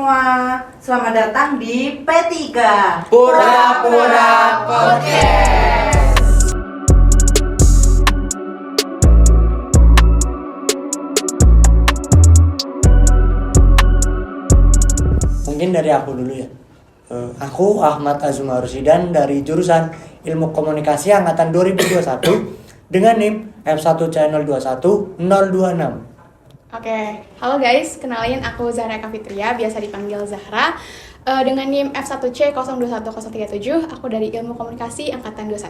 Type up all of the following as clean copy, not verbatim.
semua, selamat datang di P3 Pura-Pura Podcast. Mungkin dari aku dulu ya. Aku Ahmad Azumar Rushidan dari jurusan Ilmu Komunikasi angkatan 2021 dengan NIM F1 Channel 21026. Oke, halo guys, kenalin aku Zahra Eka Fitria, biasa dipanggil Zahra. Dengan NIM F1C 021037, aku dari Ilmu Komunikasi angkatan 21.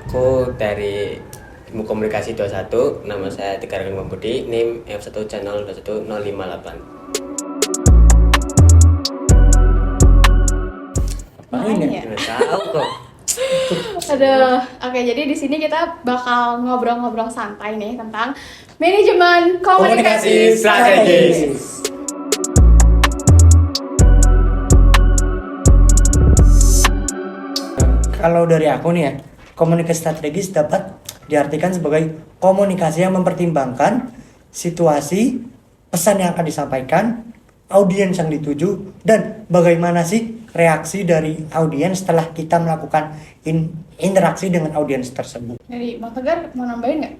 Aku dari Ilmu Komunikasi 21, nama saya Tika Rekan Budi, NIM F1 Channel 21058. Makanya. Tahu kok. Aduh, oke, jadi di sini kita bakal ngobrol-ngobrol santai nih tentang manajemen komunikasi strategis. Kalau dari aku nih ya, komunikasi strategis dapat diartikan sebagai komunikasi yang mempertimbangkan situasi, pesan yang akan disampaikan, audiens yang dituju, dan bagaimana sih reaksi dari audiens setelah kita melakukan interaksi dengan audiens tersebut. Dari Bang Tegar mau nambahin nggak?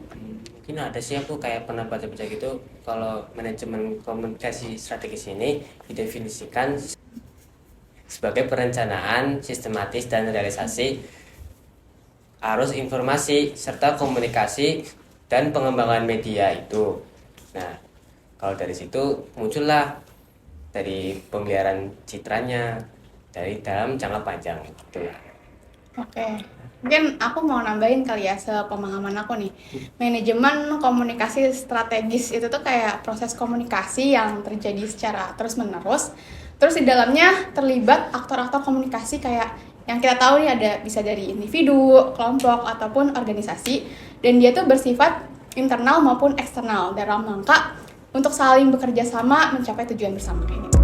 Mungkin ada sih, aku kayak pernah baca-baca gitu, kalau manajemen komunikasi strategis ini didefinisikan sebagai perencanaan sistematis dan realisasi arus informasi serta komunikasi dan pengembangan media itu. Nah, kalau dari situ muncullah dari pemeliharaan citranya dari dalam jangka panjang gitulah. Oke, mungkin aku mau nambahin kali ya sepemahaman aku nih. Manajemen komunikasi strategis itu tuh kayak proses komunikasi yang terjadi secara terus-menerus. Terus di dalamnya terlibat aktor-aktor komunikasi kayak yang kita tahu nih, ada bisa dari individu, kelompok, ataupun organisasi. Dan dia tuh bersifat internal maupun eksternal dalam rangka untuk saling bekerja sama mencapai tujuan bersama kayak gitu.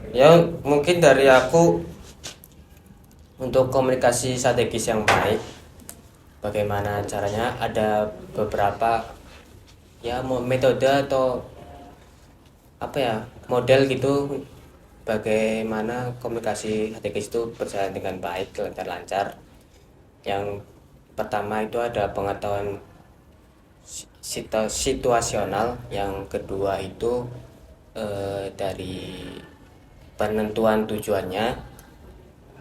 Ya, mungkin dari aku untuk komunikasi strategis yang baik, bagaimana caranya, ada beberapa ya metode atau model gitu, bagaimana komunikasi strategis itu berjalan dengan baik, lancar. Yang pertama itu ada pengetahuan situasional, yang kedua itu dari penentuan tujuannya,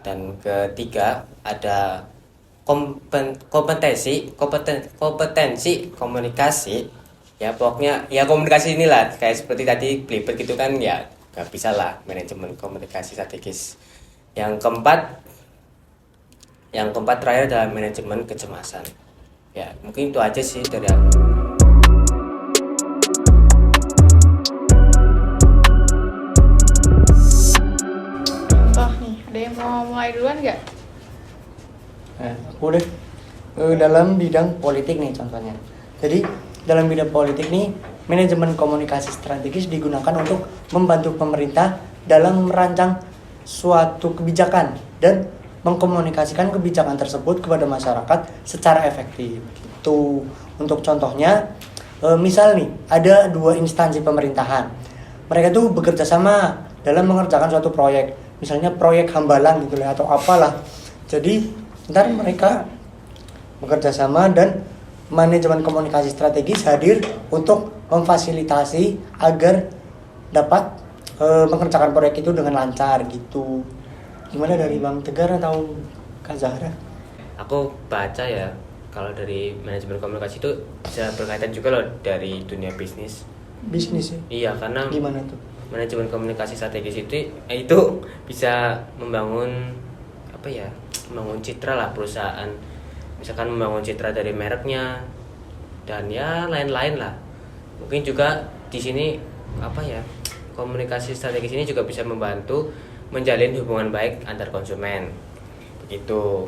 dan ketiga ada kompetensi komunikasi. Ya pokoknya ya komunikasi inilah, kayak seperti tadi Blibet gitu kan, ya gak bisa lah manajemen komunikasi strategis. Yang keempat terakhir adalah manajemen kecemasan. Ya mungkin itu aja sih dari aku. Contoh nih, ada yang mau mulai duluan nggak? Aku deh dalam bidang politik nih contohnya. Jadi dalam bidang politik nih, manajemen komunikasi strategis digunakan untuk membantu pemerintah dalam merancang suatu kebijakan dan mengkomunikasikan kebijakan tersebut kepada masyarakat secara efektif. Itu untuk contohnya, misal nih ada dua instansi pemerintahan, mereka tuh bekerja sama dalam mengerjakan suatu proyek, misalnya proyek Hambalang gitu lah atau apalah. Jadi ntar mereka bekerja sama dan manajemen komunikasi strategis hadir untuk memfasilitasi agar dapat mengerjakan proyek itu dengan lancar gitu. Gimana dari Bang Tegar atau Kak Zahra? Aku baca ya, kalau dari manajemen komunikasi itu bisa berkaitan juga loh dari dunia bisnis. Bisnis ya? Iya, karena Gimana tuh? manajemen komunikasi strategis itu bisa membangun membangun citra lah perusahaan. Misalkan membangun citra dari mereknya dan ya lain-lain lah. Mungkin juga di sini komunikasi strategis ini juga bisa membantu menjalin hubungan baik antar konsumen. Begitu.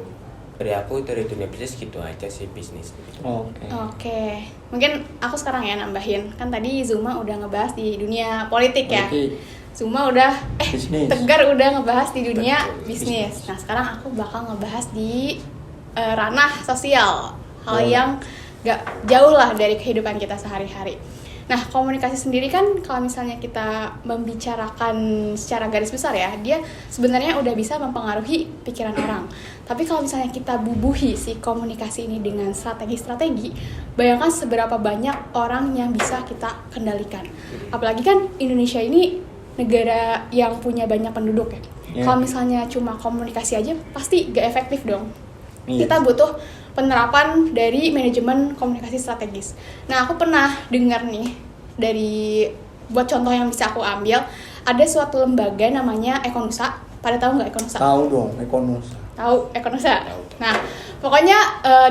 Dari aku, dari dunia bisnis gitu aja sih, bisnis. Oke. Mungkin aku sekarang ya nambahin. Kan tadi Zuma udah ngebahas di dunia politik ya. Zuma udah Bisnis. Tegar udah ngebahas di dunia Betul, bisnis. Nah, sekarang aku bakal ngebahas di ranah sosial. Hal yang gak jauh lah dari kehidupan kita sehari-hari. Nah, komunikasi sendiri kan kalau misalnya kita membicarakan secara garis besar ya, dia sebenarnya udah bisa mempengaruhi pikiran orang. Tapi kalau misalnya kita bubuhi si komunikasi ini dengan strategi-strategi, bayangkan seberapa banyak orang yang bisa kita kendalikan. Apalagi kan Indonesia ini negara yang punya banyak penduduk ya. Kalau misalnya cuma komunikasi aja, pasti gak efektif dong. Kita butuh penerapan dari manajemen komunikasi strategis. Nah, aku pernah dengar nih buat contoh yang bisa aku ambil, ada suatu lembaga namanya Ekonusa. Pada tahu nggak Ekonusa? Tahu dong, Ekonusa. Tahu Ekonusa. Nah, pokoknya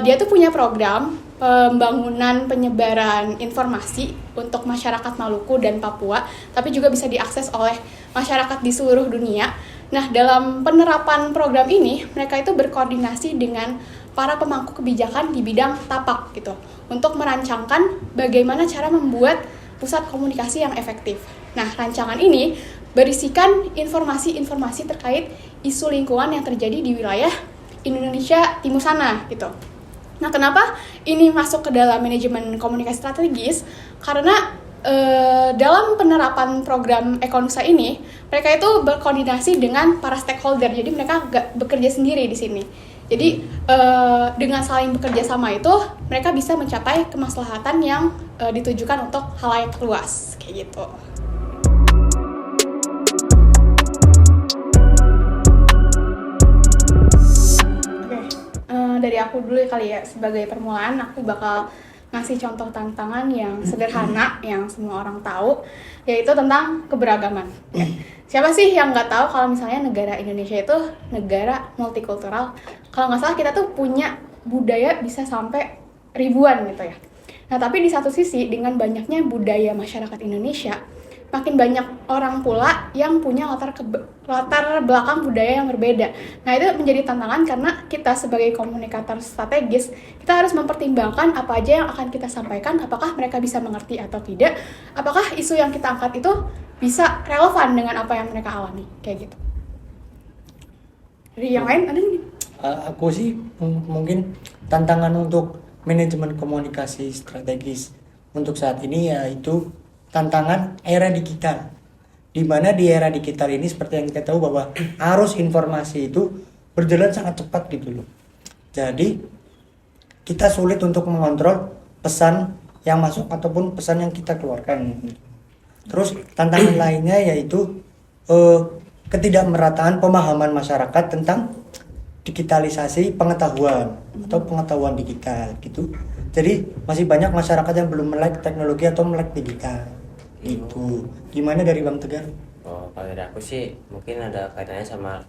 dia tuh punya program pembangunan penyebaran informasi untuk masyarakat Maluku dan Papua, tapi juga bisa diakses oleh masyarakat di seluruh dunia. Nah, dalam penerapan program ini, mereka itu berkoordinasi dengan para pemangku kebijakan di bidang tapak gitu, untuk merancangkan bagaimana cara membuat pusat komunikasi yang efektif. Nah, rancangan ini berisikan informasi-informasi terkait isu lingkungan yang terjadi di wilayah Indonesia Timur sana gitu. Nah, kenapa ini masuk ke dalam manajemen komunikasi strategis? Karena dalam penerapan program Ekonusa ini, mereka itu berkoordinasi dengan para stakeholder. Jadi mereka nggak bekerja sendiri di sini. Jadi dengan saling bekerja sama itu, mereka bisa mencapai kemaslahatan yang ditujukan untuk khalayak luas, kayak gitu. Dari aku dulu kali ya, sebagai permulaan aku bakal ngasih contoh tantangan yang sederhana yang semua orang tahu, yaitu tentang keberagaman. Siapa sih yang nggak tahu kalau misalnya negara Indonesia itu negara multikultural? Kalau nggak salah kita tuh punya budaya bisa sampai ribuan gitu ya. Nah, tapi di satu sisi dengan banyaknya budaya masyarakat Indonesia, makin banyak orang pula yang punya latar belakang budaya yang berbeda. Nah, itu menjadi tantangan karena kita sebagai komunikator strategis, kita harus mempertimbangkan apa aja yang akan kita sampaikan, apakah mereka bisa mengerti atau tidak, apakah isu yang kita angkat itu bisa relevan dengan apa yang mereka alami, kayak gitu. Dari yang lain ada nih? Aku sih mungkin tantangan untuk manajemen komunikasi strategis untuk saat ini yaitu tantangan era digital, di mana di era digital ini seperti yang kita tahu bahwa arus informasi itu berjalan sangat cepat gitu loh. Jadi kita sulit untuk mengontrol pesan yang masuk ataupun pesan yang kita keluarkan. Terus tantangan lainnya yaitu ketidakmerataan pemahaman masyarakat tentang digitalisasi pengetahuan atau pengetahuan digital gitu. Jadi masih banyak masyarakat yang belum melek teknologi atau melek digital. Itu gimana dari Bang Tegar? Oh, kalau dari aku sih mungkin ada kaitannya sama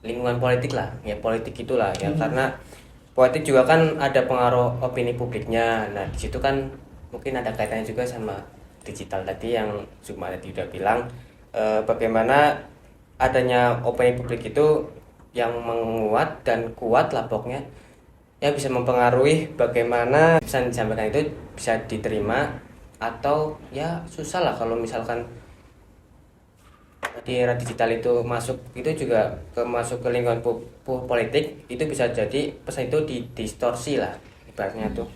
lingkungan politik lah, ya politik itulah ya, karena politik juga kan ada pengaruh opini publiknya. Nah, di situ kan mungkin ada kaitannya juga sama digital tadi yang Sukma tadi udah bilang, bagaimana adanya opini publik itu yang menguat dan kuat lah pokoknya, yang bisa mempengaruhi bagaimana pesan disampaikan itu bisa diterima atau ya susah lah kalau misalkan di era digital itu masuk ke lingkungan politik, itu bisa jadi pesan itu didistorsi lah ibaratnya tuh.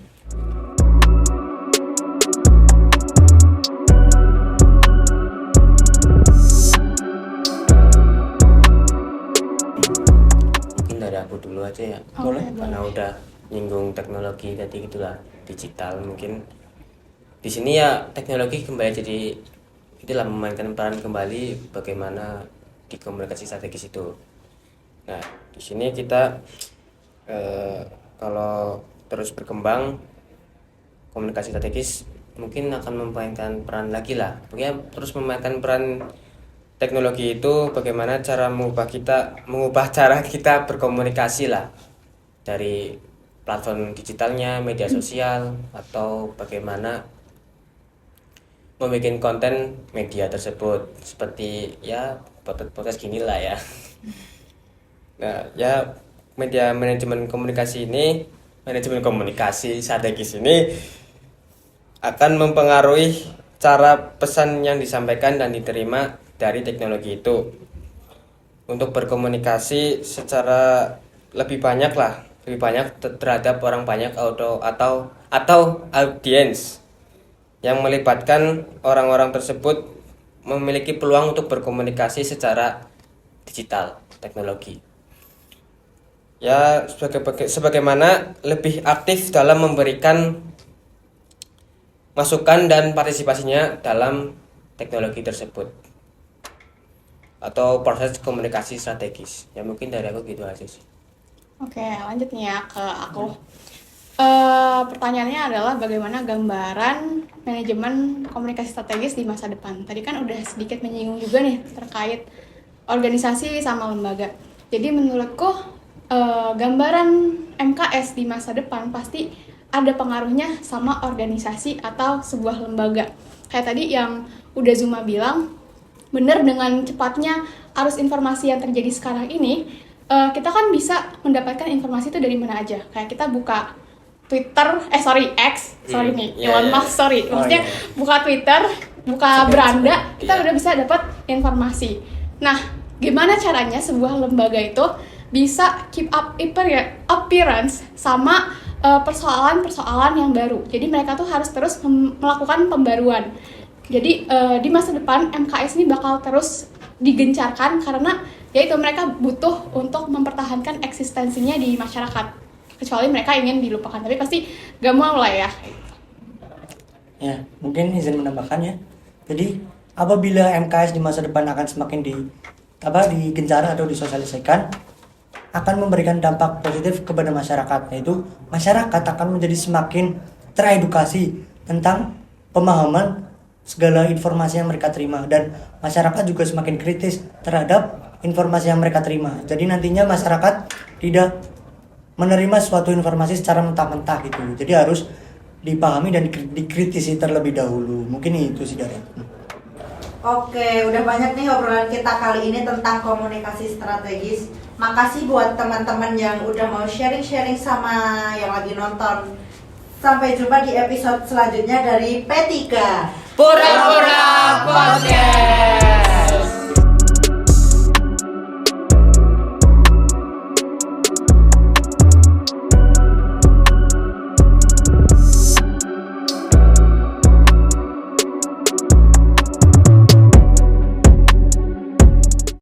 Mungkin dari aku dulu aja ya. Boleh. Karena udah nyinggung teknologi tadi gitulah, digital mungkin di sini ya teknologi kembali jadi itulah memainkan peran kembali bagaimana di komunikasi strategis itu. Nah, di sini kita kalau terus berkembang komunikasi strategis mungkin akan memainkan peran lagi lah. Pokoknya terus memainkan peran teknologi itu, bagaimana cara mengubah cara kita berkomunikasi lah, dari platform digitalnya, media sosial, atau bagaimana membuat konten media tersebut seperti ya podcast gini lah ya. Nah, ya manajemen komunikasi strategis ini akan mempengaruhi cara pesan yang disampaikan dan diterima dari teknologi itu untuk berkomunikasi secara lebih banyak lah lebih banyak terhadap orang banyak atau audiens yang melibatkan orang-orang tersebut memiliki peluang untuk berkomunikasi secara digital teknologi. Ya, sebagaimana lebih aktif dalam memberikan masukan dan partisipasinya dalam teknologi tersebut atau proses komunikasi strategis. Ya mungkin dari aku gitu aja sih. Oke, lanjut nih ya ke aku. Pertanyaannya adalah bagaimana gambaran manajemen komunikasi strategis di masa depan. Tadi kan udah sedikit menyinggung juga nih terkait organisasi sama lembaga. Jadi menurutku gambaran MKS di masa depan pasti ada pengaruhnya sama organisasi atau sebuah lembaga. Kayak tadi yang udah Zuma bilang, bener dengan cepatnya arus informasi yang terjadi sekarang ini, kita kan bisa mendapatkan informasi itu dari mana aja. Kayak kita buka Twitter, X, Elon Musk, maksudnya buka Twitter, buka beranda, kita udah bisa dapat informasi. Nah, gimana caranya sebuah lembaga itu bisa keep up appearance sama persoalan-persoalan yang baru. Jadi mereka tuh harus terus melakukan pembaruan. Jadi di masa depan MKS ini bakal terus digencarkan karena yaitu mereka butuh untuk mempertahankan eksistensinya di masyarakat. Kecuali mereka ingin dilupakan, tapi pasti gak mau lah ya. Ya, mungkin izin menambahkan ya. Jadi apabila MKS di masa depan akan semakin digencar atau disosialisasikan, akan memberikan dampak positif kepada masyarakat, yaitu masyarakat akan menjadi semakin teredukasi tentang pemahaman segala informasi yang mereka terima, dan masyarakat juga semakin kritis terhadap informasi yang mereka terima. Jadi nantinya masyarakat tidak menerima suatu informasi secara mentah-mentah gitu. Jadi harus dipahami dan dikritisi terlebih dahulu. Mungkin itu sih dari aku. Oke, udah banyak nih obrolan kita kali ini tentang komunikasi strategis. Makasih buat teman-teman yang udah mau sharing-sharing sama yang lagi nonton. Sampai jumpa di episode selanjutnya dari P3 Pura-pura podcast.